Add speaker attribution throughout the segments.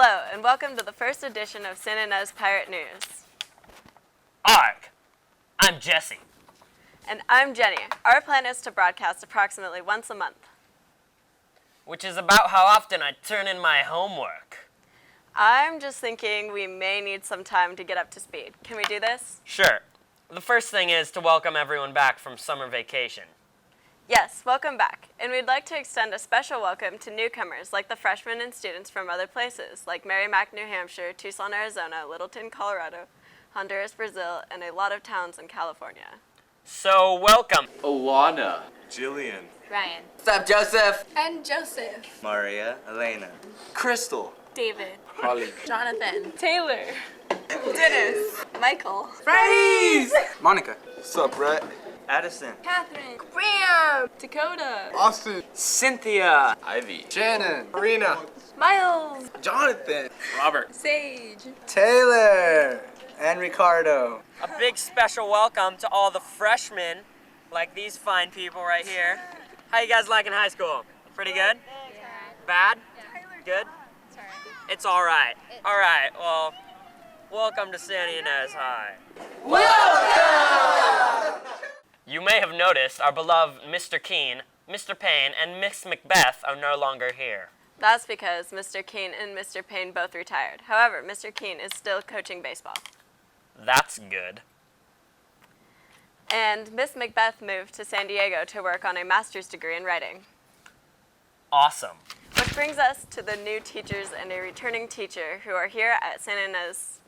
Speaker 1: Hello, and welcome to the first edition of San Ynez Pirate News.
Speaker 2: Arg! I'm Jesse.
Speaker 1: And I'm Jenny. Our plan is to broadcast approximately once a month.
Speaker 2: Which is about how often I turn in my homework.
Speaker 1: I'm just thinking we may need some time to get up to speed. Can we do this?
Speaker 2: Sure. The first thing is to welcome everyone back from summer vacation.
Speaker 1: Yes, welcome back. And we'd like to extend a special welcome to newcomers like the freshmen and students from other places, like Merrimack, New Hampshire, Tucson, Arizona, Littleton, Colorado, Honduras, Brazil, and a lot of towns in California.
Speaker 2: So, welcome.
Speaker 3: Owana.
Speaker 4: Jillian.
Speaker 5: Ryan.
Speaker 3: What's up, Joseph?
Speaker 5: And Joseph.
Speaker 4: Maria. Elena.
Speaker 3: Crystal.
Speaker 5: David.
Speaker 3: Holly.
Speaker 5: Jonathan.
Speaker 1: Taylor.
Speaker 5: Dennis. Michael.
Speaker 3: Freeze!
Speaker 6: Monica.
Speaker 4: What's up, Brett? Addison.
Speaker 5: Catherine. Graham.
Speaker 1: Dakota.
Speaker 6: Austin.
Speaker 3: Cynthia.
Speaker 4: Ivy.
Speaker 6: Shannon. Marina.
Speaker 5: Miles.
Speaker 6: Jonathan.
Speaker 3: Robert.
Speaker 5: Sage.
Speaker 6: Taylor. And Ricardo.
Speaker 2: A big special welcome to all the freshmen, like these fine people right here. How you guys liking high school? Pretty good? Bad? Good? It's all right. All right, well, welcome to San Ynez High. Welcome! You may have noticed our beloved Mr. Keene, Mr. Payne, and Miss Macbeth are no longer here.
Speaker 1: That's because Mr. Keene and Mr. Payne both retired. However, Mr. Keene is still coaching baseball.
Speaker 2: That's good.
Speaker 1: And Miss Macbeth moved to San Diego to work on a master's degree in writing.
Speaker 2: Awesome.
Speaker 1: Which brings us to the new teachers and a returning teacher who are here at San Ynez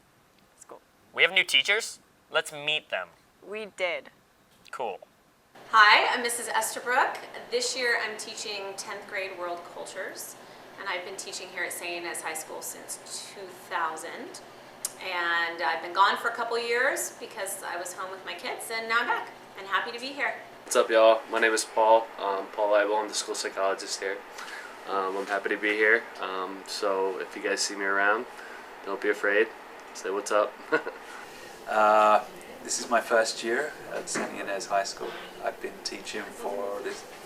Speaker 1: School.
Speaker 2: We have new teachers? Let's meet them.
Speaker 1: We did.
Speaker 2: Cool.
Speaker 7: Hi, I'm Mrs. Estabrook. This year I'm teaching 10th grade world cultures, and I've been teaching here at St. Ynez High School since 2000. And I've been gone for a couple years because I was home with my kids, and now I'm back and happy to be here.
Speaker 8: What's up, y'all? My name is Paul. Paul Leibel. I'm the school psychologist here. I'm happy to be here. So if you guys see me around, don't be afraid. Say what's up.
Speaker 9: This is my first year at San Ynez High School. I've been teaching for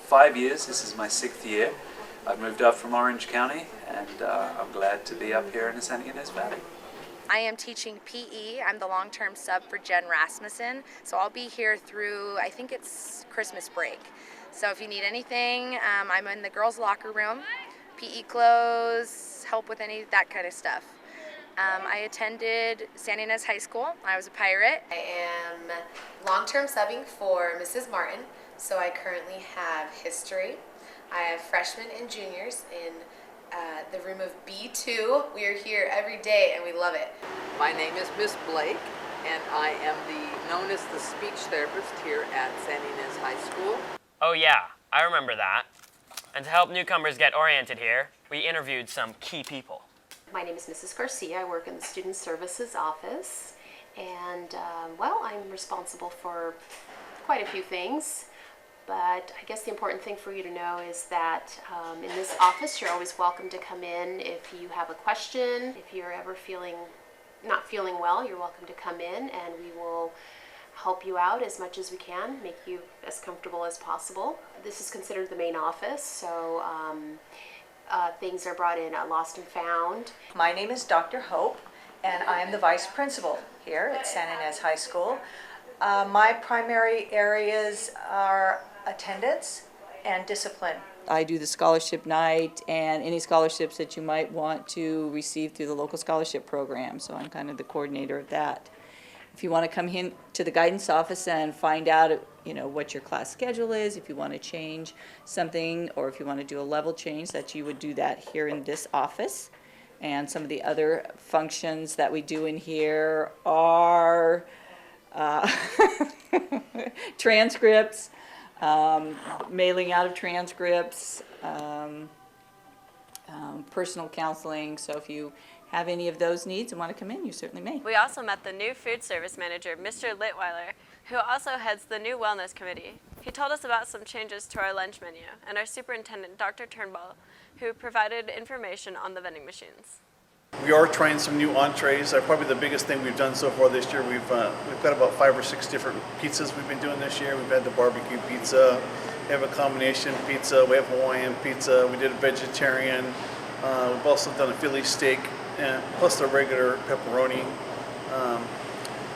Speaker 9: 5 years. This is my 6th year. I've moved up from Orange County, and I'm glad to be up here in the San Ynez Valley.
Speaker 5: I am teaching PE. I'm the long-term sub for Jen Rasmussen. So I'll be here through, I think it's Christmas break. So if you need anything, I'm in the girls' locker room, PE clothes, help with any that kind of stuff. I attended San Ynez High School. I was a pirate.
Speaker 7: I am long-term subbing for Mrs. Martin, so I currently have history. I have freshmen and juniors in the room of B2. We are here every day and we love it.
Speaker 10: My name is Miss Blake, and I am known as the speech therapist here at San Ynez High School.
Speaker 2: Oh yeah, I remember that. And to help newcomers get oriented here, we interviewed some key people.
Speaker 11: My name is Mrs. Garcia. I work in the Student Services office, and well, I'm responsible for quite a few things. But I guess the important thing for you to know is that in this office, you're always welcome to come in if you have a question. If you're ever not feeling well, you're welcome to come in, and we will help you out as much as we can, make you as comfortable as possible. This is considered the main office, so things are brought in lost and found.
Speaker 12: My name is Dr. Hope, and I am the vice principal here at San Ynez High School. My primary areas are attendance and discipline. I do the scholarship night and any scholarships that you might want to receive through the local scholarship program, so I'm kind of the coordinator of that. If you want to come in to the guidance office and find out, what your class schedule is, if you want to change something, or if you want to do a level change, that you would do that here in this office. And some of the other functions that we do in here are transcripts, mailing out of transcripts, personal counseling. So if you have any of those needs and want to come in, you certainly may.
Speaker 1: We also met the new food service manager, Mr. Litweiler, who also heads the new wellness committee. He told us about some changes to our lunch menu, and our superintendent, Dr. Turnbull, who provided information on the vending machines.
Speaker 13: We are trying some new entrees. Probably the biggest thing we've done so far this year. We've got about 5 or 6 different pizzas we've been doing this year. We've had the barbecue pizza, we have a combination pizza, we have Hawaiian pizza, we did a vegetarian. We've also done a Philly steak and plus the regular pepperoni.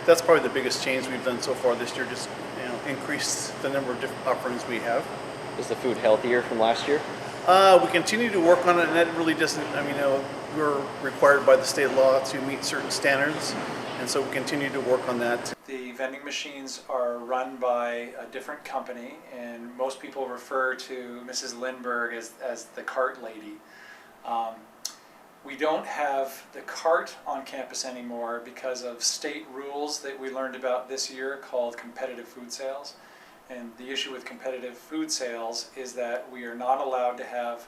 Speaker 13: That's probably the biggest change we've done so far this year, just increase the number of different offerings we have.
Speaker 14: Is the food healthier from last year?
Speaker 13: We continue to work on it, and that really doesn't, we're required by the state law to meet certain standards, and so we continue to work on that.
Speaker 15: The vending machines are run by a different company, and most people refer to Mrs. Lindbergh as the cart lady. We don't have the cart on campus anymore because of state rules that we learned about this year called competitive food sales. And the issue with competitive food sales is that we are not allowed to have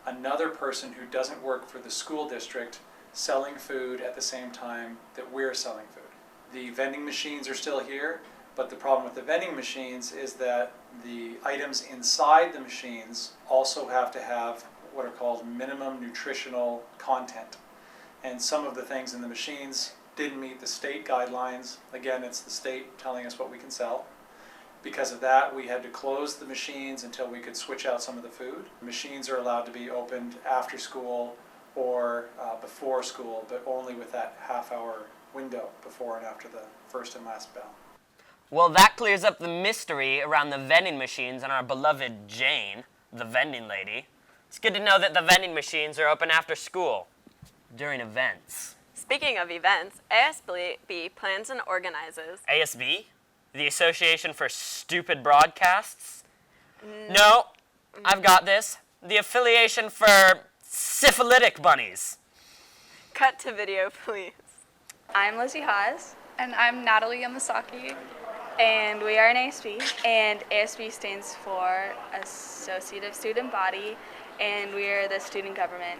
Speaker 15: another person who doesn't work for the school district selling food at the same time that we're selling food. The vending machines are still here, but the problem with the vending machines is that the items inside the machines also have to have what are called minimum nutritional content. And some of the things in the machines didn't meet the state guidelines. Again, it's the state telling us what we can sell. Because of that, we had to close the machines until we could switch out some of the food. Machines are allowed to be opened after school or before school, but only with that half-hour window before and after the first and last bell.
Speaker 2: Well, that clears up the mystery around the vending machines and our beloved Jane, the vending lady. It's good to know that the vending machines are open after school, during events.
Speaker 1: Speaking of events, ASB plans and organizes.
Speaker 2: ASB? The Association for Stupid Broadcasts? No, I've got this. The Affiliation for Syphilitic Bunnies.
Speaker 1: Cut to video, please.
Speaker 16: I'm SYHS. And I'm Natalie Yamasaki. And we are an ASB. And ASB stands for Associative Student Body. And we are the student government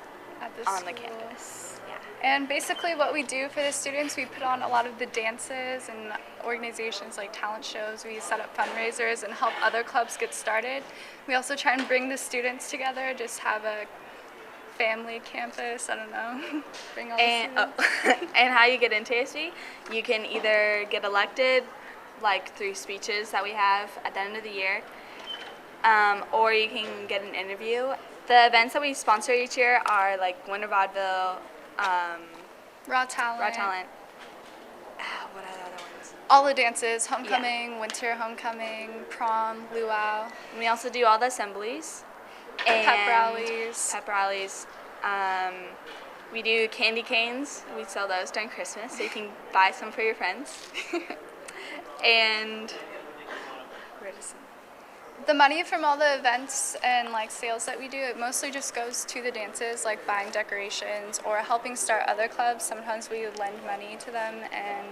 Speaker 16: on the campus. Yeah.
Speaker 17: And basically what we do for the students, we put on a lot of the dances and organizations like talent shows. We set up fundraisers and help other clubs get started. We also try and bring the students together, just have a family campus, I don't know. Bring all the students.
Speaker 16: And how you get into ASB, you can either get elected, like through speeches that we have at the end of the year, or you can get an interview. The events that we sponsor each year are like Winter Vaudeville,
Speaker 17: Raw Talent.
Speaker 16: What are the other ones?
Speaker 17: All the dances, homecoming, winter homecoming, prom, luau.
Speaker 16: And we also do all the assemblies.
Speaker 17: And pep rallies.
Speaker 16: We do candy canes. We sell those during Christmas, so you can buy some for your friends. And
Speaker 17: the money from all the events and like sales that we do, it mostly just goes to the dances, like buying decorations or helping start other clubs. Sometimes we lend money to them, and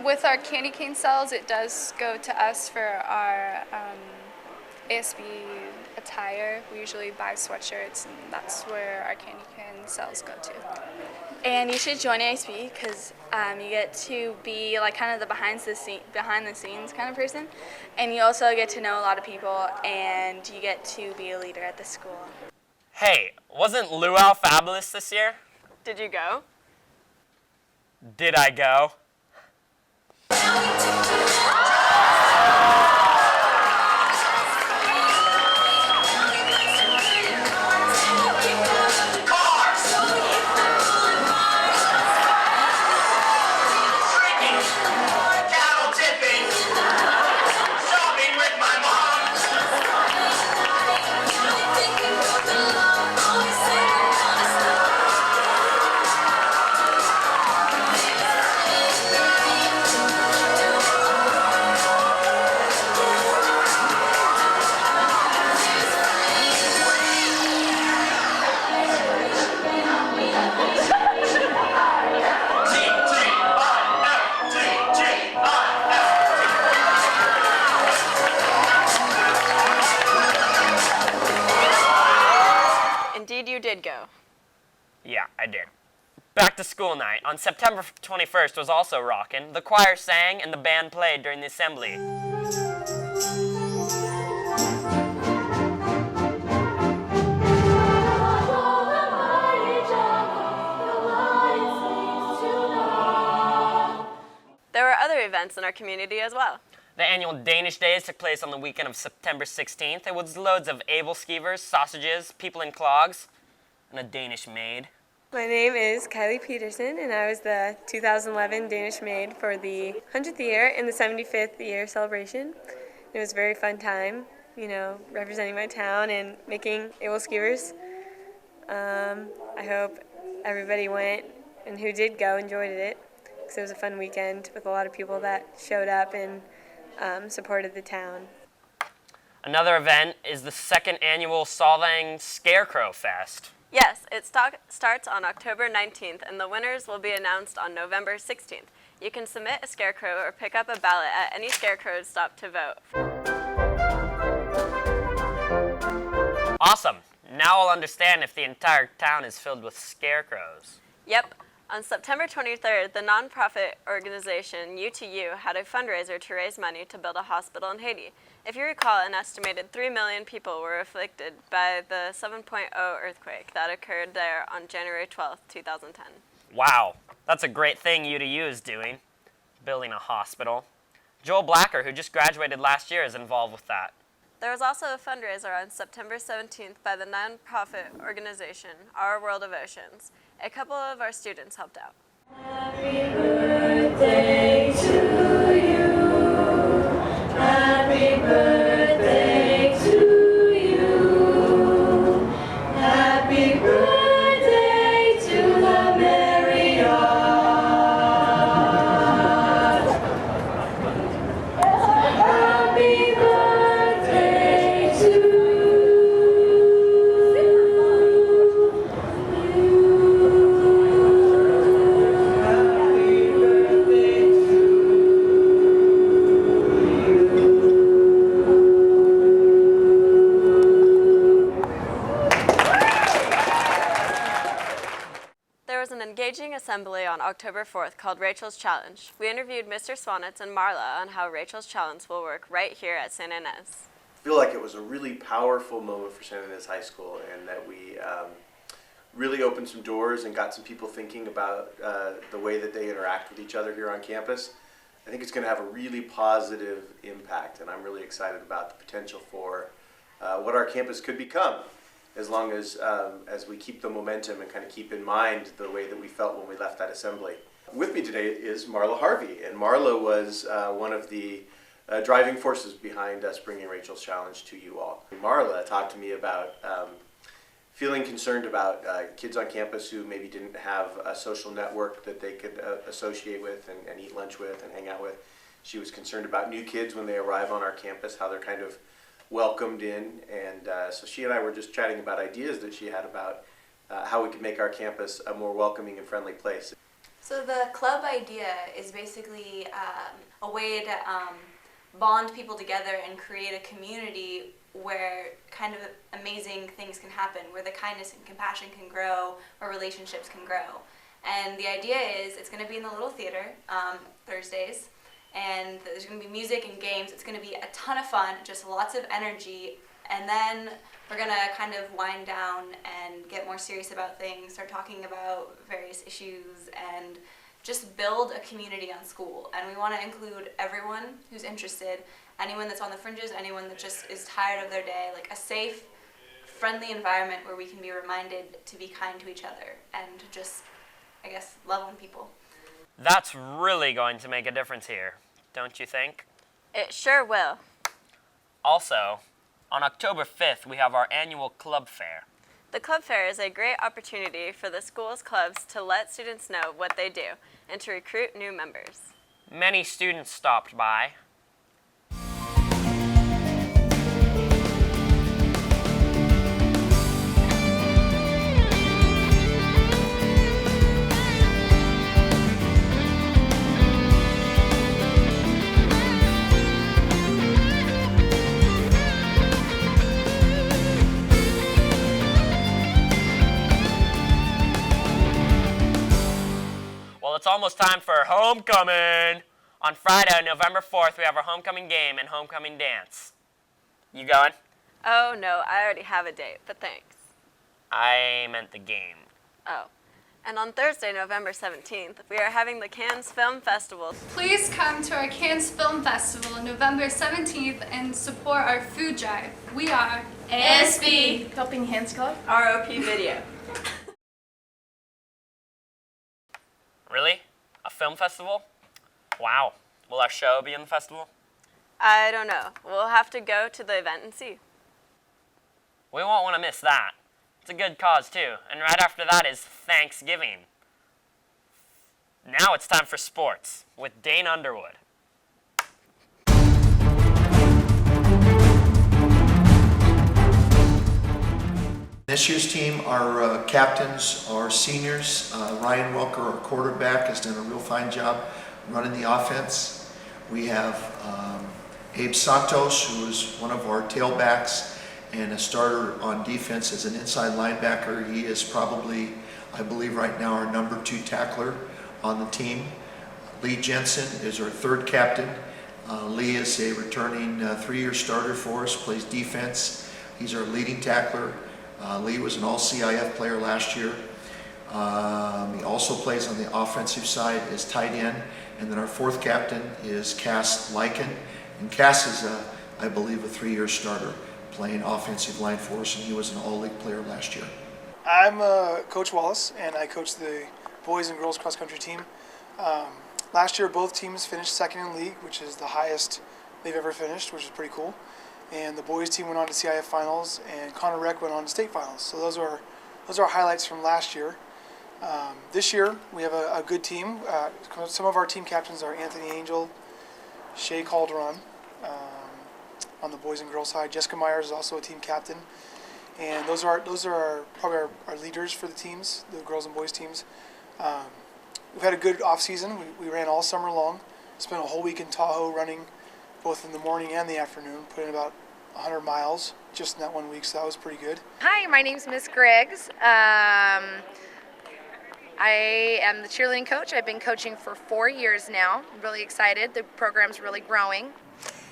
Speaker 17: with our candy cane sales, it does go to us for our ASB attire. We usually buy sweatshirts, and that's where our candy cane sales go to.
Speaker 16: And you should join ASB because you get to be like kind of the behind the scenes kind of person, and you also get to know a lot of people, and you get to be a leader at the school.
Speaker 2: Hey, wasn't Luau fabulous this year?
Speaker 1: Did you go?
Speaker 2: Did I go?
Speaker 1: Indeed, you did go.
Speaker 2: Yeah, I did. Back to school night on September 21st was also rockin'. The choir sang and the band played during the assembly.
Speaker 1: There were other events in our community as well.
Speaker 2: The annual Danish Days took place on the weekend of September 16th. It was loads of able skeevers, sausages, people in clogs. and a Danish maid.
Speaker 18: My name is Kylie Peterson, and I was the 2011 Danish maid for the 100th year and the 75th year celebration. It was a very fun time, you know, representing my town and making able skewers. I hope everybody went and who did go enjoyed it, because it was a fun weekend with a lot of people that showed up and supported the town.
Speaker 2: Another event is the second annual Solvang Scarecrow Fest.
Speaker 1: Yes, it starts on October 19th, and the winners will be announced on November 16th. You can submit a scarecrow or pick up a ballot at any scarecrow stop to vote.
Speaker 2: Awesome. Now I'll understand if the entire town is filled with scarecrows.
Speaker 1: Yep. On September 23rd, the nonprofit organization U2U had a fundraiser to raise money to build a hospital in Haiti. If you recall, an estimated 3 million people were afflicted by the 7.0 earthquake that occurred there on January 12th, 2010.
Speaker 2: Wow, that's a great thing U2U is doing, building a hospital. Joel Blacker, who just graduated last year, is involved with that.
Speaker 1: There was also a fundraiser on September 17th by the nonprofit organization Our World of Oceans. A couple of our students helped out.
Speaker 19: Happy birthday to you. Happy birthday to you. Happy birthday to the Marriott. Happy birthday to you.
Speaker 1: There was an engaging assembly on October 4th called Rachel's Challenge. We interviewed Mr. Swanitz and Marla on how Rachel's Challenge will work right here at St. Inez.
Speaker 20: I feel like it was a really powerful moment for St. Inez High School, and that we really opened some doors and got some people thinking about the way that they interact with each other here on campus. I think it's going to have a really positive impact, and I'm really excited about the potential for what our campus could become, as long as we keep the momentum and kind of keep in mind the way that we felt when we left that assembly. With me today is Marla Harvey, and Marla was one of the driving forces behind us bringing Rachel's Challenge to you all. Marla talked to me about feeling concerned about kids on campus who maybe didn't have a social network that they could associate with and eat lunch with and hang out with. She was concerned about new kids when they arrive on our campus, how they're kind of welcomed in, and so she and I were just chatting about ideas that she had about how we could make our campus a more welcoming and friendly place.
Speaker 21: So the club idea is basically a way to bond people together and create a community where kind of amazing things can happen, where the kindness and compassion can grow, where relationships can grow. And the idea is it's going to be in the Little Theater Thursdays, and there's going to be music and games. It's going to be a ton of fun, just lots of energy, and then we're going to kind of wind down and get more serious about things, start talking about various issues, and just build a community on school. And we want to include everyone who's interested, anyone that's on the fringes, anyone that just is tired of their day, like a safe, friendly environment where we can be reminded to be kind to each other and to just, I guess, love on people.
Speaker 2: That's really going to make a difference here, don't you think?
Speaker 1: It sure will.
Speaker 2: Also, on October 5th, we have our annual club fair.
Speaker 1: The club fair is a great opportunity for the school's clubs to let students know what they do and to recruit new members.
Speaker 2: Many students stopped by. Well, it's almost time for homecoming. On Friday, November 4th, we have our homecoming game and homecoming dance. You going?
Speaker 1: Oh no, I already have a date, but thanks.
Speaker 2: I meant the game.
Speaker 1: Oh. And on Thursday, November 17th, we are having the Cannes Film Festival.
Speaker 17: Please come to our Cannes Film Festival on November 17th and support our food drive. We are
Speaker 1: ASB,
Speaker 17: Helping Hands Club,
Speaker 1: ROP Video.
Speaker 2: Really? A film festival? Wow. Will our show be in the festival?
Speaker 1: I don't know. We'll have to go to the event and see.
Speaker 2: We won't want to miss that. It's a good cause, too. And right after that is Thanksgiving. Now it's time for sports with Dane Underwood.
Speaker 4: This year's team, our captains are seniors. Ryan Welker, our quarterback, has done a real fine job running the offense. We have Abe Santos, who is one of our tailbacks and a starter on defense as an inside linebacker. He is probably, I believe right now, our number 2 tackler on the team. Lee Jensen is our third captain. Lee is a returning 3-year starter for us, plays defense. He's our leading tackler. Lee was an all-CIF player last year. He also plays on the offensive side as tight end. And then our fourth captain is Cass Lyken. And Cass is, I believe, a 3-year starter playing offensive line for us, and he was an all-league player last year.
Speaker 22: I'm Coach Wallace, and I coach the boys and girls cross-country team. Last year, both teams finished second in league, which is the highest they've ever finished, which is pretty cool. And the boys team went on to CIF finals, and Connor Rec went on to state finals. So those are highlights from last year. This year, we have a good team. Some of our team captains are Anthony Angel, Shay Calderon on the boys and girls side. Jessica Myers is also a team captain. And those are probably our leaders for the teams, the girls and boys teams. We've had a good off season. We ran all summer long. Spent a whole week in Tahoe running, both in the morning and the afternoon. Put in about 100 miles just in that 1 week, so that was pretty good.
Speaker 5: Hi, my name's Miss Griggs. I am the cheerleading coach. I've been coaching for 4 years now. I'm really excited. The program's really growing.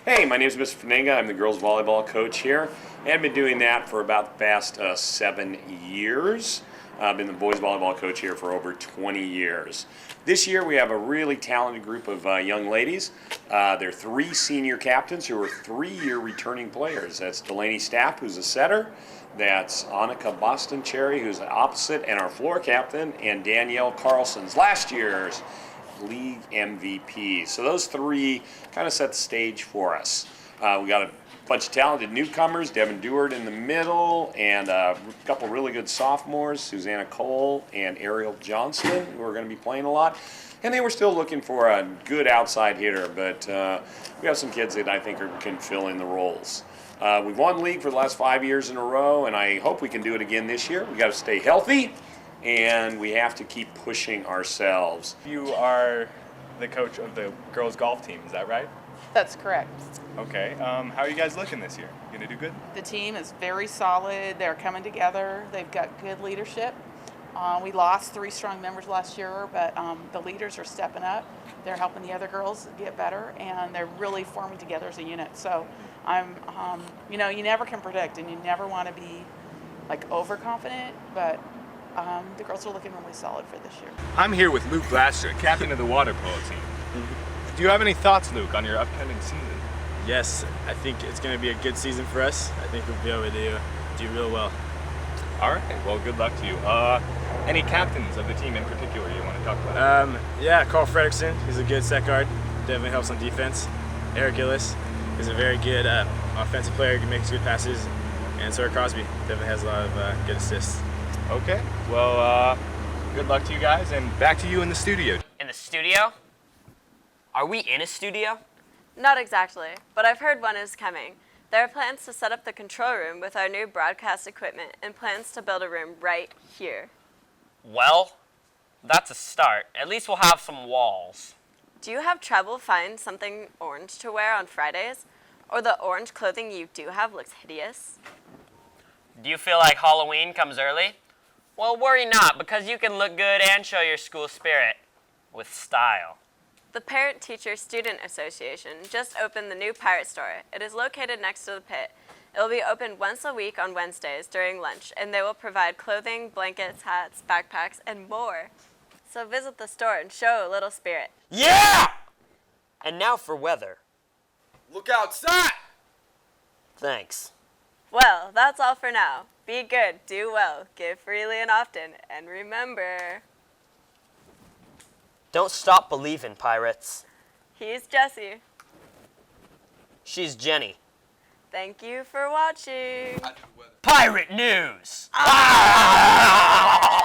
Speaker 23: Hey, my name is Mr. Fernanga. I'm the girls volleyball coach here. And I've been doing that for about the past 7 years. I've been the boys volleyball coach here for over 20 years. This year we have a really talented group of young ladies. There are 3 senior captains who are 3-year returning players. That's Delaney Stapp, who's a setter. That's Annika Boston Cherry, who's the opposite, and our floor captain, and Danielle Carlson's last year's league MVP. So those 3 kind of set the stage for us. We got a bunch of talented newcomers, Devin Dewart in the middle, and a couple really good sophomores, Susanna Cole and Ariel Johnston, who are going to be playing a lot. And they were still looking for a good outside hitter, but we have some kids that I think can fill in the roles. We've won league for the last 5 years in a row, and I hope we can do it again this year. We got to stay healthy, and we have to keep pushing ourselves.
Speaker 24: You are the coach of the girls golf team, is that right?
Speaker 10: That's correct.
Speaker 24: Okay. How are you guys looking this year? You gonna do good?
Speaker 10: The team is very solid. They're coming together. They've got good leadership. We lost 3 strong members last year, but the leaders are stepping up. They're helping the other girls get better, and they're really forming together as a unit. So I'm, you never can predict, and you never want to be like overconfident, but the girls are looking really solid for this year.
Speaker 24: I'm here with Luke Glasser, captain of the water polo team. Do you have any thoughts, Luke, on your upcoming season?
Speaker 25: Yes, I think it's going to be a good season for us. I think we'll be able to do real well.
Speaker 24: All right. Well, good luck to you. Any captains of the team in particular you want to talk about?
Speaker 25: Yeah, Carl Fredrickson. He's a good set guard. Definitely helps on defense. Eric Gillis is a very good offensive player. He makes good passes. And Sawyer Crosby definitely has a lot of good assists.
Speaker 24: Okay. Well, good luck to you guys, and back to you in the studio.
Speaker 2: In the studio? Are we in a studio?
Speaker 1: Not exactly, but I've heard one is coming. There are plans to set up the control room with our new broadcast equipment and plans to build a room right here.
Speaker 2: Well, that's a start. At least we'll have some walls.
Speaker 1: Do you have trouble finding something orange to wear on Fridays? Or the orange clothing you do have looks hideous?
Speaker 2: Do you feel like Halloween comes early? Well, worry not, because you can look good and show your school spirit with style.
Speaker 1: The Parent-Teacher-Student Association just opened the new Pirate Store. It is located next to the pit. It will be open once a week on Wednesdays during lunch, and they will provide clothing, blankets, hats, backpacks, and more. So visit the store and show a little spirit.
Speaker 2: Yeah! And now for weather.
Speaker 3: Look outside!
Speaker 2: Thanks.
Speaker 1: Well, that's all for now. Be good, do well, give freely and often, and remember...
Speaker 2: Don't stop believing, Pirates.
Speaker 1: He's Jesse.
Speaker 2: She's Jenny.
Speaker 1: Thank you for watching.
Speaker 2: Pirate News! Ah!